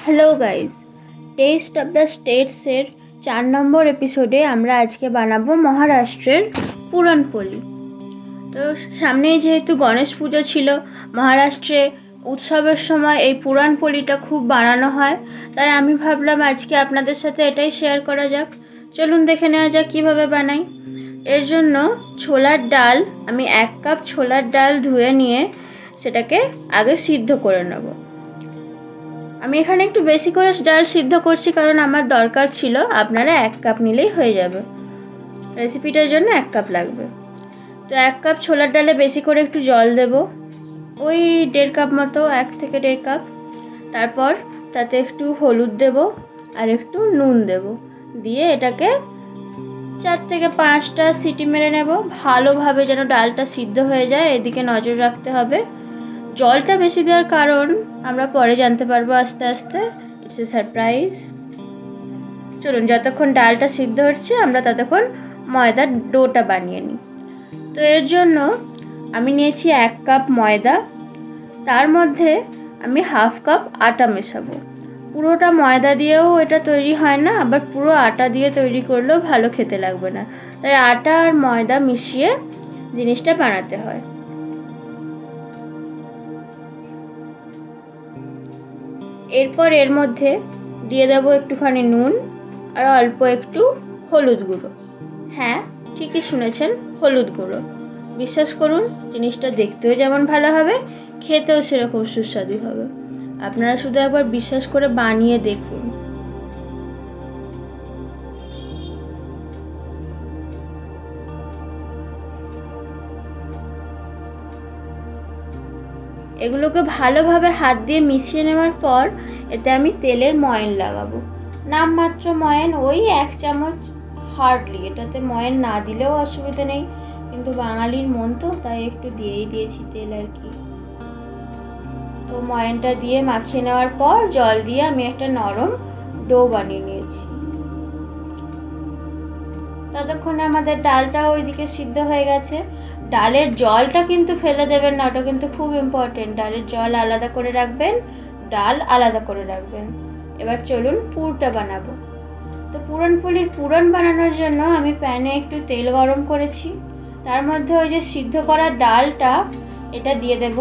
Hello guys, taste of the স্টেটসের 4 নম্বর এপিসোডে আমরা আজকে বানাবো মহারাষ্ট্রের পুরনপোলি। তো সামনেই যেহেতু গণেশ পুজো ছিল, মহারাষ্ট্রে উৎসবের সময় এই পুরনপোলিটা খুব বানানো হয়, তাই আমি ভাবলাম আজকে আপনাদের সাথে এটাই শেয়ার করা যাক। চলুন দেখে নেওয়া যাক কীভাবে বানাই। এর জন্য ছোলার ডাল, আমি 1 কাপ ছোলার ডাল ধুয়ে নিয়ে সেটাকে আগে সিদ্ধ করে নেব। আমি এখানে একটু বেশি করে ডাল সিদ্ধ করছি কারণ আমার দরকার ছিল, আপনারা 1 কাপ নিলেই হয়ে যাবে। রেসিপিটার জন্য 1 কাপ লাগবে। তো 1 কাপ ছোলার ডালে বেশি করে একটু জল দেব, ওই 1.5 কাপ মতো, 1 থেকে 1.5 কাপ। তারপর তাতে একটু হলুদ দেব আর একটু নুন দেব, দিয়ে এটাকে 4 থেকে 5টা সিটি মেরে নেব ভালোভাবে, যেন ডালটা সিদ্ধ হয়ে যায়। এদিকে নজর রাখতে হবে। জলটা বেশি দেওয়ার কারণ আমরা পরে জানতে পারবো আস্তে আস্তে, ইটস এ সারপ্রাইজ। চলুন, যতক্ষণ ডালটা সিদ্ধ হচ্ছে আমরা ততক্ষণ ময়দার ডোটা বানিয়ে নিই। তো এর জন্য আমি নিয়েছি 1 কাপ ময়দা, তার মধ্যে আমি 1/2 কাপ আটা মেশাবো। পুরোটা ময়দা দিয়েও এটা তৈরি হয় না, আবার পুরো আটা দিয়ে তৈরি করলেও ভালো খেতে লাগবে না, তাই আটা আর ময়দা মিশিয়ে জিনিসটা বানাতে হয়। এরপর এর মধ্যে দিয়ে দেবো একটুখানি নুন আর অল্প একটু হলুদ গুঁড়ো। হ্যাঁ, ঠিকই শুনেছেন, হলুদ গুঁড়ো। বিশ্বাস করুন, জিনিসটা দেখতেও যেমন ভালো হবে, খেতেও সেরকম সুস্বাদু হবে। আপনারা শুধু একবার বিশ্বাস করে বানিয়ে দেখুন। এগুলোকে ভালোভাবে হাত দিয়ে মিশিয়ে নেওয়ার পর এতে আমি তেলের ময়ান লাগাবো। নামমাত্র ময়ান, ওই 1 চামচ, হার্ডলি। এটাতে ময়ান না দিলেও অসুবিধা নেই, কিন্তু বাঙালির মন তো, তাই একটু দিয়েই দিয়েছি তেল আর কি। তো ময়ানটা দিয়ে মাখিয়ে নেওয়ার পর জল দিয়ে আমি একটা নরম ডো বানিয়ে নিয়েছি। ততক্ষণে আমাদের ডালটাও ওইদিকে সিদ্ধ হয়ে গেছে। ডালের জলটা কিন্তু ফেলে দেবেন না, ওটা কিন্তু খুব ইম্পর্টেন্ট। ডালের জল আলাদা করে রাখবেন, ডাল আলাদা করে রাখবেন। এবার চলুন পুরটা বানাবো। তো পুরনপোলির পুরন বানানোর জন্য আমি প্যানে একটু তেল গরম করেছি, তার মধ্যে ওই যে সিদ্ধ করা ডালটা এটা দিয়ে দেব।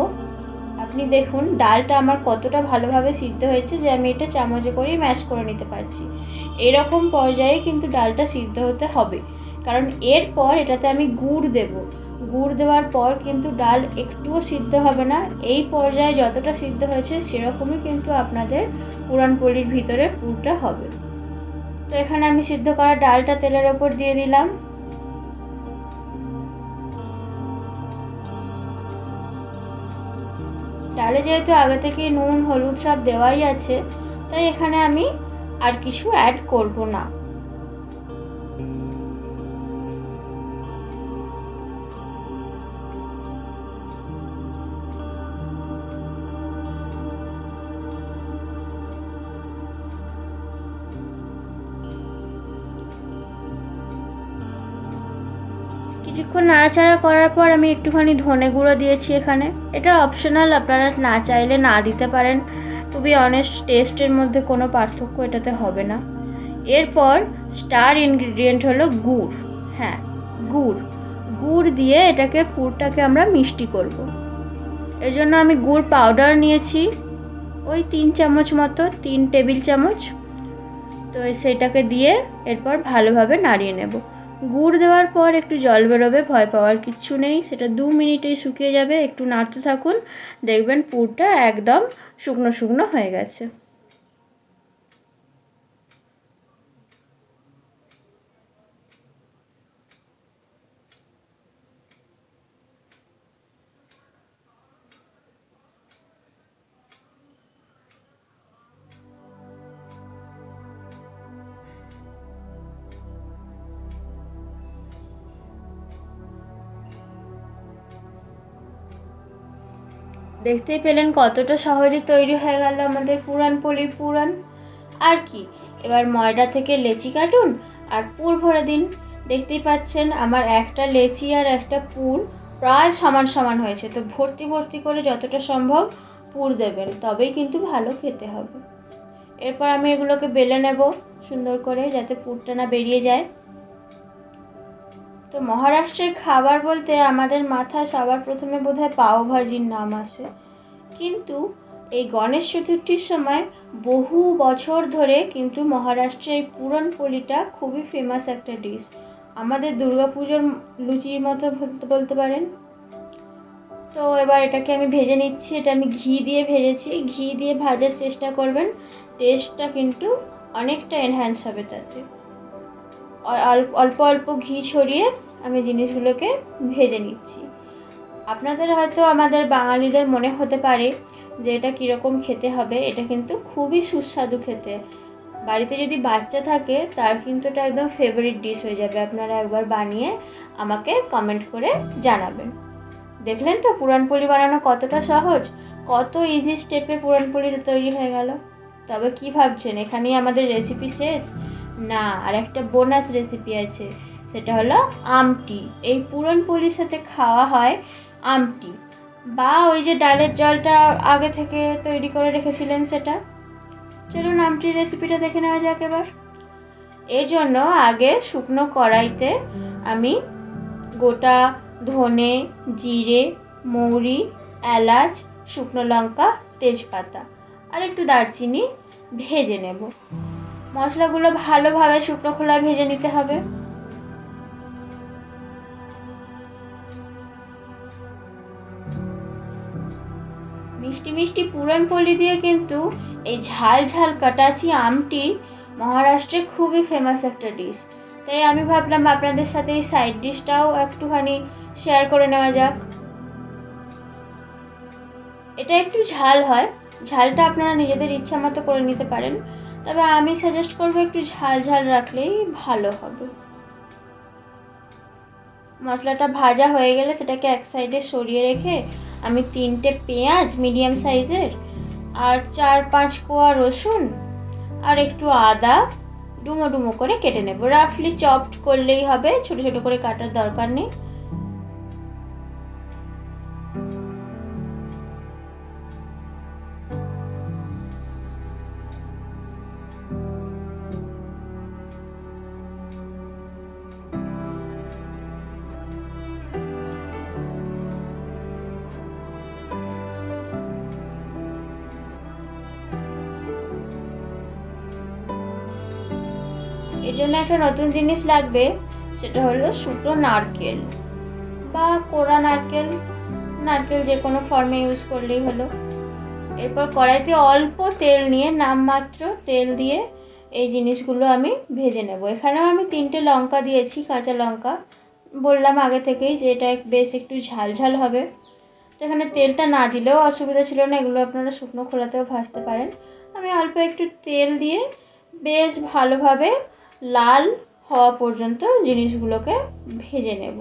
আপনি দেখুন ডালটা আমার কতটা ভালোভাবে সিদ্ধ হয়েছে যে আমি এটা চামচে করেই ম্যাশ করে নিতে পারছি। এরকম পর্যায়ে কিন্তু ডালটা সিদ্ধ হতে হবে, কারণ এরপর এটাতে আমি গুড় দেব। গুড় দেওয়ার পর কিন্তু ডাল একটুও সিদ্ধ হবে না। এই পর্যায়ে যতটা সিদ্ধ হয়েছে সেরকমই কিন্তু আপনাদের পুরনপোলির ভিতরে পুরটা হবে। তো এখানে আমি সিদ্ধ করা ডালটা তেলের ওপর দিয়ে দিলাম। ডালে যেহেতু আগে থেকে নুন হলুদ সব দেওয়াই আছে, তাই এখানে আমি আর কিছু অ্যাড করব না। কিছুক্ষণ নাড়াচাড়া করার পর আমি একটুখানি ধনে গুঁড়ো দিয়েছি এখানে। এটা অপশনাল, আপনারা না চাইলে না দিতে পারেন। টু বি অনেস্ট, টেস্টের মধ্যে কোনো পার্থক্য এটাতে হবে না। এরপর স্টার ইনগ্রিডিয়েন্ট হলো গুড়। হ্যাঁ, গুড়। গুড় দিয়ে এটাকে পুরটাকে আমরা মিষ্টি করব। এর জন্য আমি গুড় পাউডার নিয়েছি ওই 3 চামচ মতো, 3 টেবিল চামচ। তো সেটাকে দিয়ে এরপর ভালোভাবে নাড়িয়ে নেব। গুড় দেওয়ার পর একটু জল বেরোবে, ভয় পাওয়ার কিচ্ছু নেই, সেটা 2 মিনিটেই শুকিয়ে যাবে। একটু নাড়তে থাকুন, দেখবেন পুরটা একদম শুকনো শুকনো হয়ে গেছে। দেখতেই পেলেন কতটা সহজে তৈরি হয়ে গেল আমাদের পুরনপোলির পুরন। আর কি, এবার ময়দা থেকে লেচি কাটুন আর পুর ভরে দিন। দেখতেই পাচ্ছেন আমার একটা লেচি আর একটা পুর প্রায় সমান সমান হয়েছে। তো ভর্তি ভর্তি করে যতটা সম্ভব পুর দেবেন, তবেই কিন্তু ভালো খেতে হবে। এরপর আমি এগুলোকে বেলে নেব সুন্দর করে, যাতে পুরটা না বেরিয়ে যায়। তো মহারাষ্ট্রের খাবার বলতে আমাদের মাথায় সবার প্রথমে বোধহয় পাও ভাজির নাম আসে, কিন্তু এই গণেশ চতুর্থীর সময় বহু বছর ধরে কিন্তু মহারাষ্ট্রে এই পুরনপোলিটা খুবই ফেমাস একটা ডিশ। আমাদের দুর্গাপুজোর লুচির মতো বলতে পারেন। তো এবার এটাকে আমি ভেজে নিচ্ছি। এটা আমি ঘি দিয়ে ভেজেছি। ঘি দিয়ে ভাজার চেষ্টা করবেন, টেস্টটা কিন্তু অনেকটা এনহ্যান্স হবে তাতে। অল্প অল্প ঘি ছড়িয়ে আমি জিনিসগুলোকে ভেজে নিচ্ছি। আপনাদের হয়তো আমাদের বাঙালিদের মনে হতে পারে যে এটা কীরকম খেতে হবে। এটা কিন্তু খুবই সুস্বাদু খেতে। বাড়িতে যদি বাচ্চা থাকে তার কিন্তু এটা একদম ফেভারিট ডিশ হয়ে যাবে। আপনারা একবার বানিয়ে আমাকে কমেন্ট করে জানাবেন। দেখলেন তো পুরনপোলি বানানো কতটা সহজ, কত ইজি স্টেপে পুরনপোলি তৈরি হয়ে গেল। তবে কি ভাবছেন এখানেই আমাদের রেসিপি শেষ? না, আর একটা বোনাস রেসিপি আছে, সেটা হলো আমটি। এই পুরনপোলির সাথে খাওয়া হয় আমটি, বা ওই যে ডালের জলটা আগে থেকে তৈরি করে রেখেছিলেন সেটা। চলুন আমটির রেসিপিটা দেখে নেওয়া যাক এবার। এর জন্য আগে শুকনো কড়াইতে আমি গোটা ধনে, জিরে, মৌরি, এলাচ, শুকনো লঙ্কা, তেজপাতা আর একটু দারচিনি ভেজে নেব। মশলাগুলো ভালোভাবে শুকনো খোলায় ভেজে নিতে হবে। মিষ্টি মিষ্টি পুরনপোলি দিয়ে কিন্তু এই ঝাল ঝাল কাটাচি আমটি মহারাষ্ট্রে খুবই ফেমাস একটা ডিশ। তাই আমি ভাবলাম আপনাদের সাথে এই সাইড ডিশটাও একটুখানি শেয়ার করে নেওয়া যাক। এটা একটু ঝাল হয়, ঝালটা আপনারা নিজেদের ইচ্ছা মতো করে নিতে পারেন, তবে আমি সাজেস্ট করবো একটু ঝাল ঝাল রাখলেই ভালো হবে। মশলাটা ভাজা হয়ে গেলে সেটাকে এক সাইডে সরিয়ে রেখে আমি 3টে পেঁয়াজ মিডিয়াম সাইজের আর 4-5 কোয়া রসুন আর একটু আদা ডুমো ডুমো করে কেটে নেব। রাফলি চপড করলেই হবে, ছোট ছোট করে কাটার দরকার নেই। এর জন্য একটা নতুন জিনিস লাগবে, সেটা হলো সুটো নারকেল বা কোরা নারকেল, নারকেল যে কোনো ফর্মে ইউজ করলেই হলো। এরপর কড়াইতে অল্প তেল নিয়ে, নামমাত্র তেল দিয়ে এই জিনিসগুলো আমি ভেজে নেব। এখানেও আমি 3টে লঙ্কা দিয়েছি, কাঁচা লঙ্কা। বললাম আগে থেকেই যে এটা বেশ একটু ঝাল ঝাল হবে। তো এখানে তেলটা না দিলেও অসুবিধা ছিল না, এগুলো আপনারা শুকনো খোলাতেও ভাজতে পারেন। আমি অল্প একটু তেল দিয়ে বেশ ভালোভাবে লাল হওয়া পর্যন্ত জিনিসগুলোকে ভেজে নেব।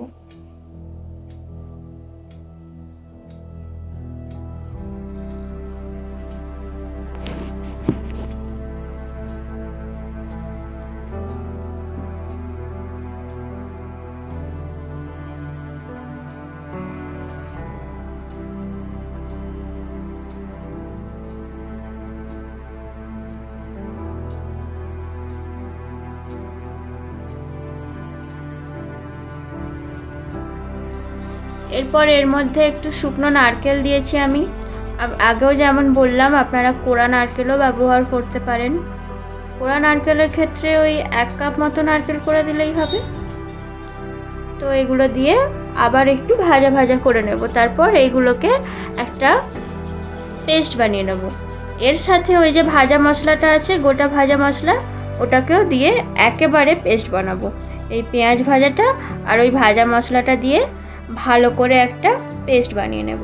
এরপর এর মধ্যে একটু শুকনো নারকেল দিয়েছি আমি। আগেও যেমন বললাম আপনারা কোরা নারকেলও ব্যবহার করতে পারেন। কোরা নারকেলের ক্ষেত্রে ওই 1 কাপ মতো নারকেল করে দিলেই হবে। তো এগুলো দিয়ে আবার একটু ভাজা ভাজা করে নেব। তারপর এইগুলোকে একটা পেস্ট বানিয়ে নেব। এর সাথে ওই যে ভাজা মশলাটা আছে, গোটা ভাজা মশলা, ওটাকেও দিয়ে একেবারে পেস্ট বানাবো। এই পেঁয়াজ ভাজাটা আর ওই ভাজা মশলাটা দিয়ে ভালো করে একটা পেস্ট বানিয়ে নেব।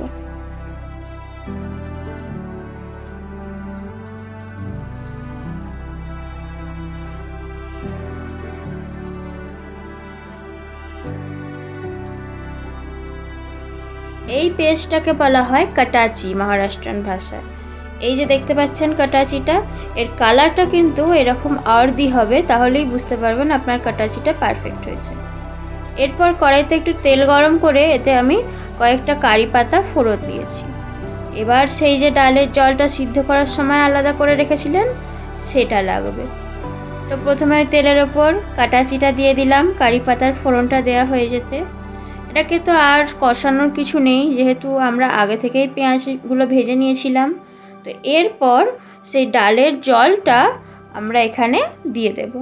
এই পেস্টটাকে বলা হয় কাটাচি মহারাষ্ট্রান ভাষায়। এই যে দেখতে পাচ্ছেন কাটাচিটা, এর কালারটা কিন্তু এরকম আর্দি হবে, তাহলেই বুঝতে পারবেন আপনার কাটাচিটা পারফেক্ট হয়েছে। এরপর কড়াইতে একটু তেল গরম করে এতে আমি কয়েকটা কারি পাতা ফোড়ন দিয়েছি। এবার সেই যে ডালের জলটা সিদ্ধ করার সময় আলাদা করে রেখেছিলেন, সেটা লাগবে। তো প্রথমে তেলের ওপর কাটা চিটা দিয়ে দিলাম, কারি পাতার ফোড়নটা দেওয়া হয়ে যেতে। এটাকে তো আর কষানোর কিছু নেই, যেহেতু আমরা আগে থেকেই পেঁয়াজগুলো ভেজে নিয়েছিলাম। তো এরপর সেই ডালের জলটা আমরা এখানে দিয়ে দেব।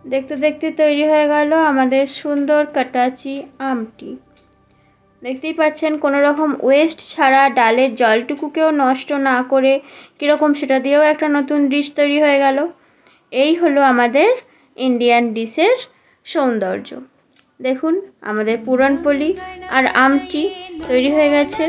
দেখতে দেখতে তৈরি হয়ে গেল আমাদের সুন্দর কাটাচি আমটি। দেখতেই পাচ্ছেন কোনো রকম ওয়েস্ট ছাড়া ডালের জলটুকুকেও নষ্ট না করে কীরকম সেটা দিয়েও একটা নতুন ডিশ তৈরি হয়ে গেল। এই হলো আমাদের ইন্ডিয়ান ডিশের সৌন্দর্য। দেখুন আমাদের পুরনপোলি আর আমটি তৈরি হয়ে গেছে।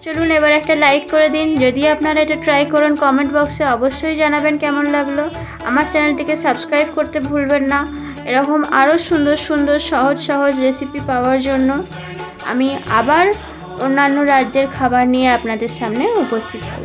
চলুন এবার একটা লাইক করে দিন। যদি আপনারা এটা ট্রাই করেন কমেন্ট বক্সে অবশ্যই জানাবেন কেমন লাগলো। আমার চ্যানেলটিকে সাবস্ক্রাইব করতে ভুলবেন না। এরকম আরও সুন্দর সুন্দর সহজ সহজ রেসিপি পাওয়ার জন্য আমি আবার অন্যান্য রাজ্যের খাবার নিয়ে আপনাদের সামনে উপস্থিত হব।